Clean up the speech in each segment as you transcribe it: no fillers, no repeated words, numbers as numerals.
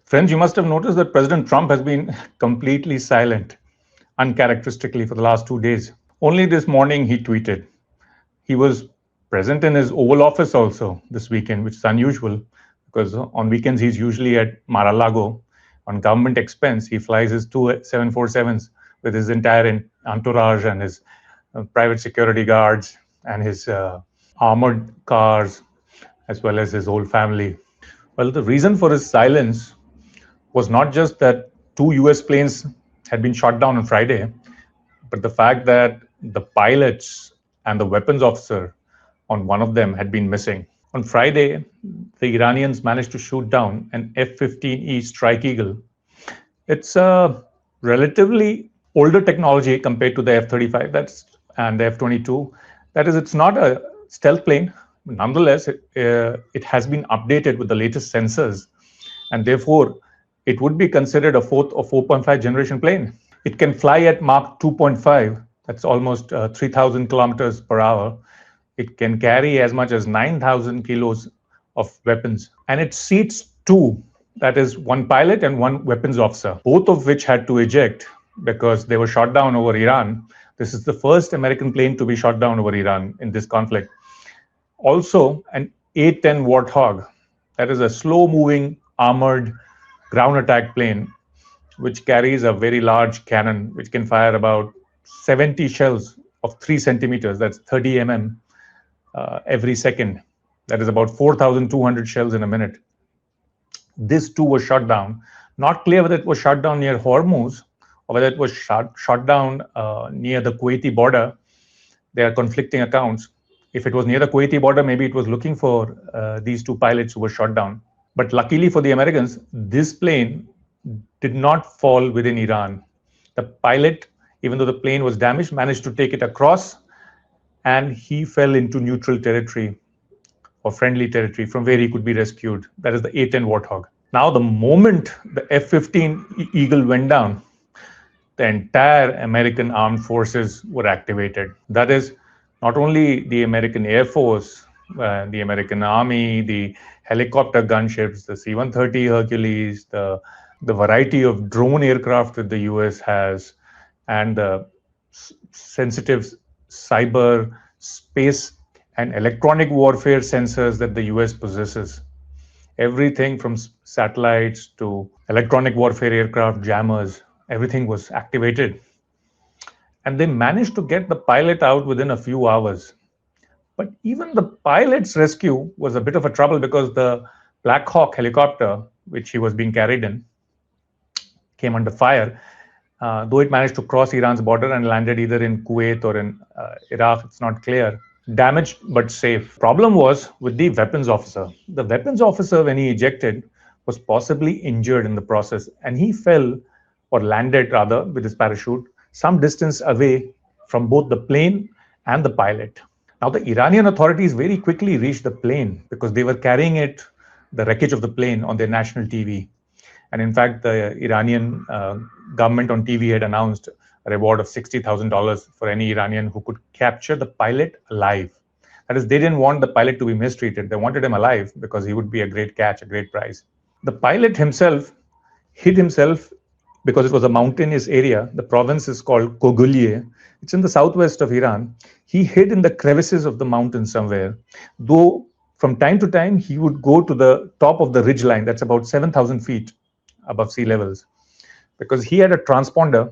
Friends, you must have noticed that President Trump has been completely silent, uncharacteristically, for the last 2 days. Only this morning he tweeted. He was present in his Oval Office also this weekend, which is unusual because on weekends he's usually at Mar-a-Lago. On government expense, he flies his two 747s with his entire entourage and his private security guards and his armored cars, as well as his whole family. Well, the reason for his silence was not just that two US planes had been shot down on Friday, but the fact that the pilots and the weapons officer on one of them had been missing. On Friday, the Iranians managed to shoot down an F-15E Strike Eagle. It's a relatively older technology compared to the F-35 and the F-22. That is, it's not a stealth plane. Nonetheless, it has been updated with the latest sensors, and therefore it would be considered a fourth or 4.5 generation plane. It can fly at Mach 2.5, that's almost 3,000 kilometers per hour. It can carry as much as 9,000 kilos of weapons. And it seats two, that is one pilot and one weapons officer, both of which had to eject because they were shot down over Iran. This is the first American plane to be shot down over Iran in this conflict. Also, an A-10 Warthog, that is a slow-moving armored ground attack plane, which carries a very large cannon, which can fire about 70 shells of 3 centimeters, that's 30 mm, every second. That is about 4,200 shells in a minute. This too was shot down. Not clear whether it was shot down near Hormuz or whether it was shot down near the Kuwaiti border. There are conflicting accounts. If it was near the Kuwaiti border, maybe it was looking for these two pilots who were shot down. But luckily for the Americans, this plane did not fall within Iran. The pilot, even though the plane was damaged, managed to take it across, and he fell into neutral territory or friendly territory from where he could be rescued. That is the A-10 Warthog. Now, the moment the F-15 Eagle went down, the entire American armed forces were activated. That is, not only the American Air Force, the American Army, the helicopter gunships, the C-130 Hercules, the variety of drone aircraft that the US has, and the sensitive cyber, space, and electronic warfare sensors that the US possesses. Everything from satellites to electronic warfare aircraft, jammers, everything was activated. And they managed to get the pilot out within a few hours. But even the pilot's rescue was a bit of a trouble because the Black Hawk helicopter, which he was being carried in, came under fire. Though it managed to cross Iran's border and landed either in Kuwait or in Iraq, it's not clear. Damaged but safe. Problem was with the weapons officer. The weapons officer, when he ejected, was possibly injured in the process, and he fell, or landed rather, with his parachute some distance away from both the plane and the pilot. Now, the Iranian authorities very quickly reached the plane because they were carrying the wreckage of the plane on their national TV. And in fact, the Iranian government on TV had announced a reward of $60,000 for any Iranian who could capture the pilot alive. That is, they didn't want the pilot to be mistreated. They wanted him alive because he would be a great catch, a great prize. The pilot himself hid himself because it was a mountainous area. The province is called Kogulye. It's in the southwest of Iran. He hid in the crevices of the mountain somewhere, though from time to time he would go to the top of the ridge line. That's about 7,000 feet above sea levels, because he had a transponder,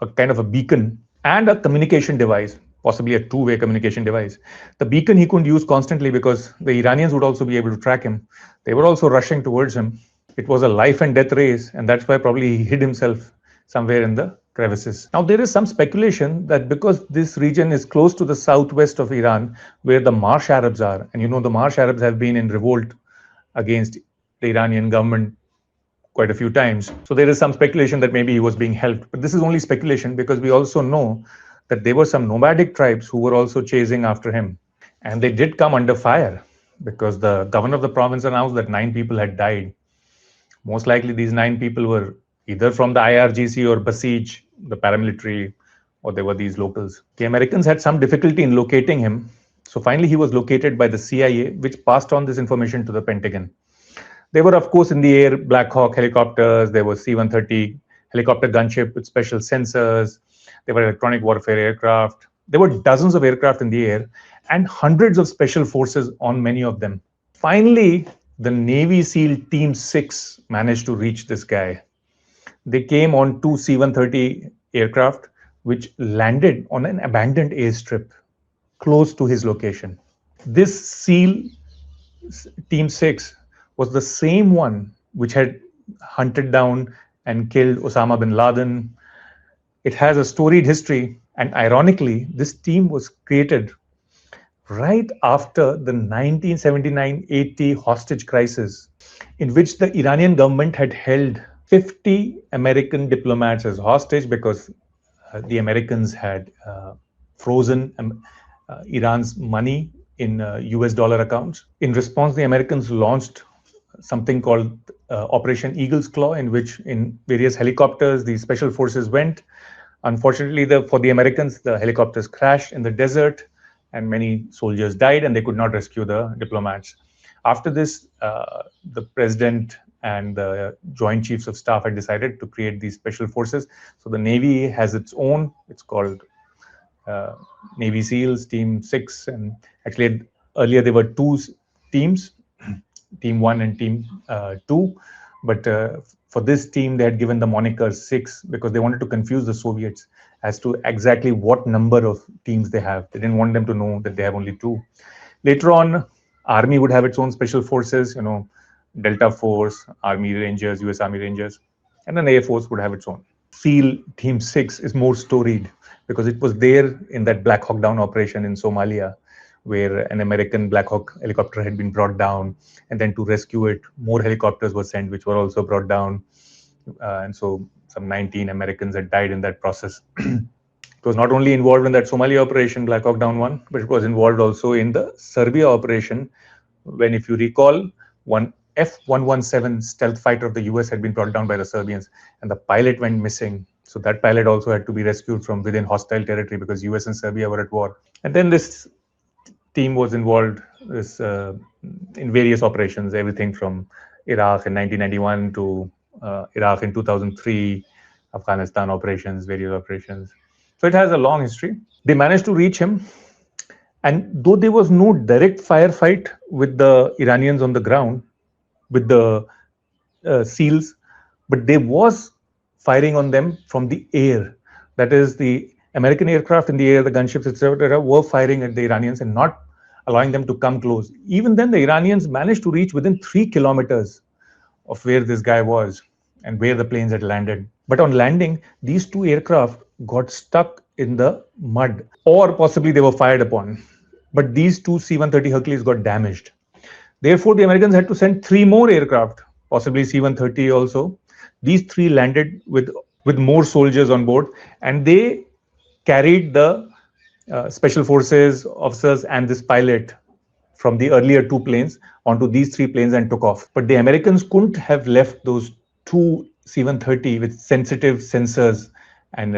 a kind of a beacon, and a communication device, possibly a two-way communication device. The beacon he couldn't use constantly because the Iranians would also be able to track him. They were also rushing towards him. It was a life and death race, and that's why probably he hid himself somewhere in the crevices. Now, there is some speculation that because this region is close to the southwest of Iran, where the Marsh Arabs are, and you know the Marsh Arabs have been in revolt against the Iranian government quite a few times. So there is some speculation that maybe he was being helped. But this is only speculation because we also know that there were some nomadic tribes who were also chasing after him. And they did come under fire because the governor of the province announced that 9 people had died. Most likely these 9 people were either from the IRGC or Basij, the paramilitary, or they were these locals. The Americans had some difficulty in locating him. So finally he was located by the CIA, which passed on this information to the Pentagon. There were, of course, in the air Black Hawk helicopters. There was C-130 helicopter gunship with special sensors. There were electronic warfare aircraft. There were dozens of aircraft in the air and hundreds of special forces on many of them. Finally, the Navy SEAL Team 6 managed to reach this guy. They came on two C-130 aircraft, which landed on an abandoned airstrip close to his location. This SEAL Team 6 was the same one which had hunted down and killed Osama bin Laden. It has a storied history, and ironically, this team was created right after the 1979-80 hostage crisis, in which the Iranian government had held 50 American diplomats as hostage because the Americans had frozen Iran's money in US dollar accounts. In response, the Americans launched something called Operation Eagle's Claw, in which in various helicopters, the special forces went. Unfortunately, for the Americans, the helicopters crashed in the desert and many soldiers died and they could not rescue the diplomats. After this, the president and the Joint Chiefs of Staff had decided to create these special forces. So the Navy has its own, it's called Navy SEALs, Team 6. And actually, earlier there were two teams, Team 1 and Team 2. But for this team, they had given the moniker 6 because they wanted to confuse the Soviets as to exactly what number of teams they have. They didn't want them to know that they have only 2. Later on, Army would have its own special forces, Delta Force, Army Rangers, US Army Rangers, and then Air Force would have its own. SEAL Team 6 is more storied because it was there in that Black Hawk Down operation in Somalia, where an American Black Hawk helicopter had been brought down, and then to rescue it, more helicopters were sent, which were also brought down. And so some 19 Americans had died in that process. It was not only involved in that Somalia operation, Black Hawk Down 1, but it was involved also in the Serbia operation, when, if you recall, one F-117 stealth fighter of the US had been brought down by the Serbians, and the pilot went missing. So that pilot also had to be rescued from within hostile territory because US and Serbia were at war. And then this team was involved in various operations, everything from Iraq in 1991 to Iraq in 2003, Afghanistan operations, various operations. So it has a long history. They managed to reach him. And though there was no direct firefight with the Iranians on the ground, with the SEALs, but there was firing on them from the air. That is, the American aircraft in the air, the gunships, etc., were firing at the Iranians and not allowing them to come close. Even then, the Iranians managed to reach within 3 kilometers of where this guy was and where the planes had landed. But on landing, these 2 aircraft got stuck in the mud, or possibly they were fired upon. But these 2 C-130 Hercules got damaged. Therefore, the Americans had to send 3 more aircraft, possibly C-130 also. These 3 landed with more soldiers on board, and they carried the special forces officers and this pilot from the earlier 2 planes onto these 3 planes and took off. But the Americans couldn't have left those 2 C-130 with sensitive sensors and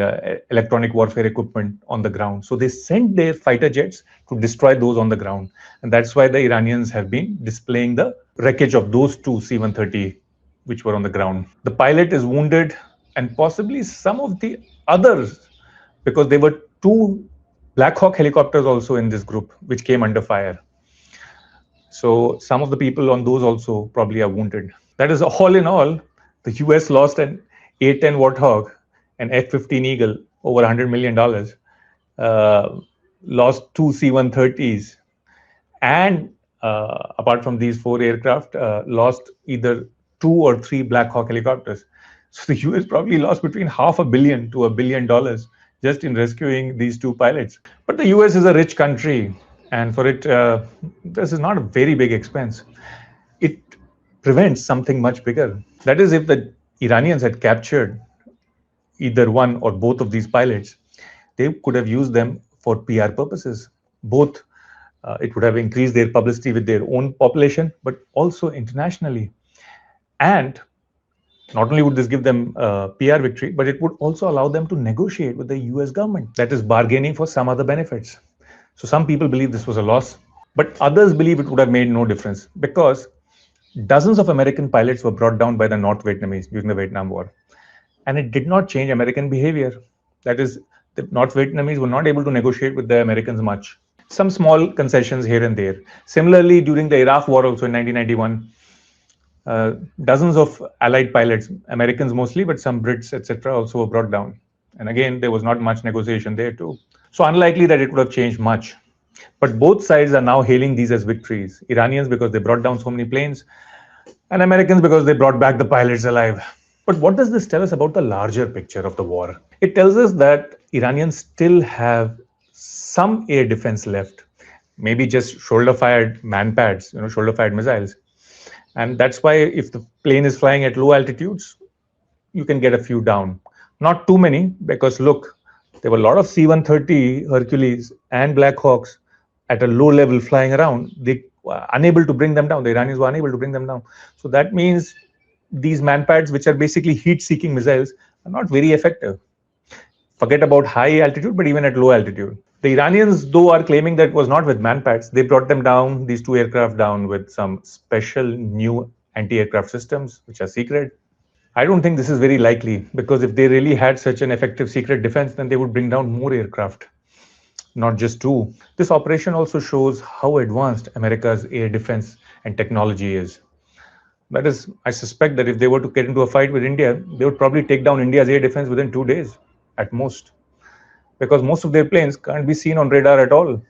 electronic warfare equipment on the ground. So they sent their fighter jets to destroy those on the ground. And that's why the Iranians have been displaying the wreckage of those 2 C-130 which were on the ground. The pilot is wounded, and possibly some of the others, because there were 2 Black Hawk helicopters also in this group, which came under fire. So some of the people on those also probably are wounded. That is, all in all, the US lost an A-10 Warthog, an F-15 Eagle, over $100 million, lost 2 C-130s, and apart from these 4 aircraft, lost either 2 or 3 Black Hawk helicopters. So the US probably lost between $500 million to $1 billion just in rescuing these 2 pilots. But the US is a rich country, and for it, this is not a very big expense. It prevents something much bigger. That is, if the Iranians had captured either one or both of these pilots, they could have used them for PR purposes. Both, it would have increased their publicity with their own population, but also internationally. And not only would this give them PR victory, but it would also allow them to negotiate with the US government. That is, bargaining for some other benefits. So some people believe this was a loss, but others believe it would have made no difference, because Dozens of American pilots were brought down by the North Vietnamese during the Vietnam War, and it did not change American behavior. That is, the North Vietnamese were not able to negotiate with the Americans much. Some small concessions here and there. Similarly, during the Iraq War, also in 1991, dozens of Allied pilots, Americans mostly, but some Brits, etc., also were brought down. And again, there was not much negotiation there too. So unlikely that it would have changed much. But both sides are now hailing these as victories. Iranians because they brought down so many planes, and Americans because they brought back the pilots alive. But what does this tell us about the larger picture of the war? It tells us that Iranians still have some air defense left, maybe just shoulder-fired man-pads, shoulder-fired missiles. And that's why if the plane is flying at low altitudes, you can get a few down. Not too many, because look, there were a lot of C-130 Hercules and Black Hawks at a low level flying around. They were unable to bring them down. The Iranians were unable to bring them down. So that means these manpads, which are basically heat-seeking missiles, are not very effective. Forget about high altitude, but even at low altitude. The Iranians, though, are claiming that it was not with manpads. They brought them down, these two aircraft down, with some special new anti-aircraft systems, which are secret. I don't think this is very likely, because if they really had such an effective secret defense, then they would bring down more aircraft, not just two. This operation also shows how advanced America's air defense and technology is. That is, I suspect that if they were to get into a fight with India, they would probably take down India's air defense within 2 days at most, because most of their planes can't be seen on radar at all.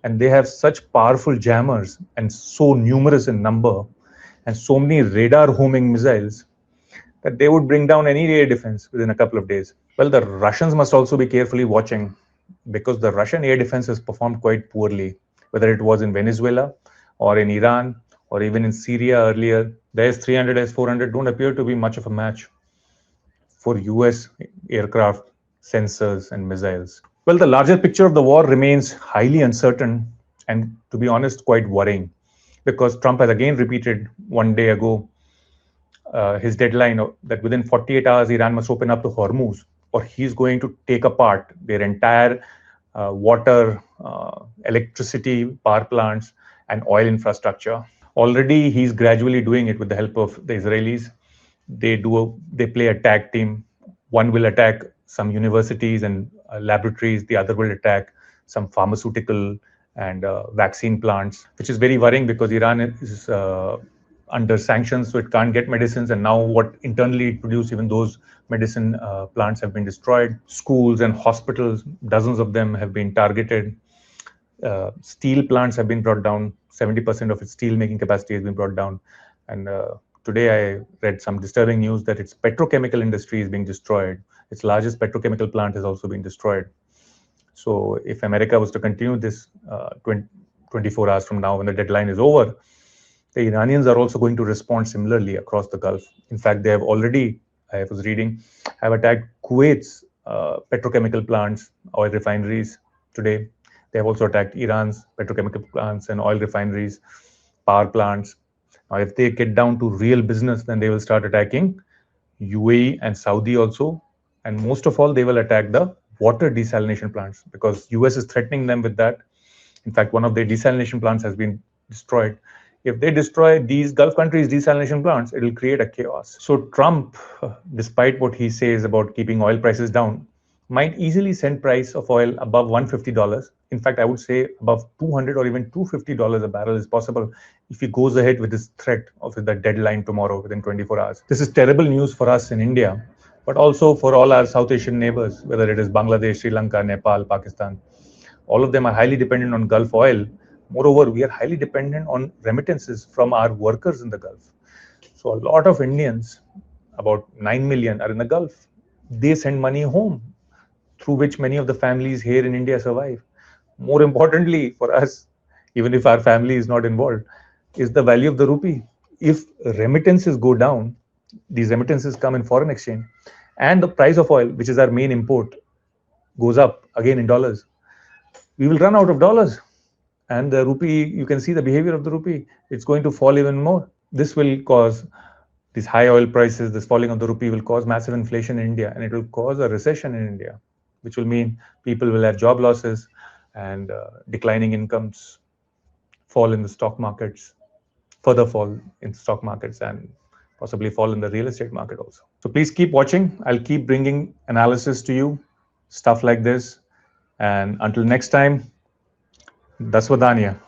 And they have such powerful jammers and so numerous in number and so many radar homing missiles that they would bring down any air defense within a couple of days. Well, the Russians must also be carefully watching, because the Russian air defense has performed quite poorly, whether it was in Venezuela or in Iran or even in Syria earlier. The S-300, S-400 don't appear to be much of a match for US aircraft, sensors, and missiles. Well, the larger picture of the war remains highly uncertain and, to be honest, quite worrying, because Trump has again repeated one day ago his deadline that within 48 hours Iran must open up to Hormuz, or he's going to take apart their entire water, electricity, power plants, and oil infrastructure. Already, he's gradually doing it with the help of the Israelis. They play a tag team. One will attack some universities and laboratories. The other will attack some pharmaceutical and vaccine plants, which is very worrying because Iran is under sanctions, so it can't get medicines. And now what internally it produced, even those medicine plants have been destroyed. Schools and hospitals, dozens of them have been targeted. Steel plants have been brought down. 70% of its steel making capacity has been brought down. And today I read some disturbing news that its petrochemical industry is being destroyed. Its largest petrochemical plant has also been destroyed. So if America was to continue this 24 hours from now, when the deadline is over, the Iranians are also going to respond similarly across the Gulf. In fact, they have already, I was reading, have attacked Kuwait's petrochemical plants, oil refineries today. They have also attacked Iran's petrochemical plants and oil refineries, power plants. Now, if they get down to real business, then they will start attacking UAE and Saudi also. And most of all, they will attack the water desalination plants, because US is threatening them with that. In fact, one of their desalination plants has been destroyed. If they destroy these Gulf countries' desalination plants, it will create a chaos. So Trump, despite what he says about keeping oil prices down, might easily send price of oil above $150. In fact, I would say above $200 or even $250 a barrel is possible if he goes ahead with this threat of the deadline tomorrow within 24 hours. This is terrible news for us in India, but also for all our South Asian neighbors, whether it is Bangladesh, Sri Lanka, Nepal, Pakistan. All of them are highly dependent on Gulf oil. Moreover, we are highly dependent on remittances from our workers in the Gulf. So a lot of Indians, about 9 million, are in the Gulf. They send money home, through which many of the families here in India survive. More importantly for us, even if our family is not involved, is the value of the rupee. If remittances go down, these remittances come in foreign exchange, and the price of oil, which is our main import, goes up again in dollars, we will run out of dollars. And the rupee, you can see the behavior of the rupee, it's going to fall even more. This will cause these high oil prices, this falling of the rupee will cause massive inflation in India, and it will cause a recession in India, which will mean people will have job losses and declining incomes, fall in the stock markets. further fall in stock markets and possibly fall in the real estate market also. So please keep watching. I'll keep bringing analysis to you, stuff like this. And until next time, Daswadanya.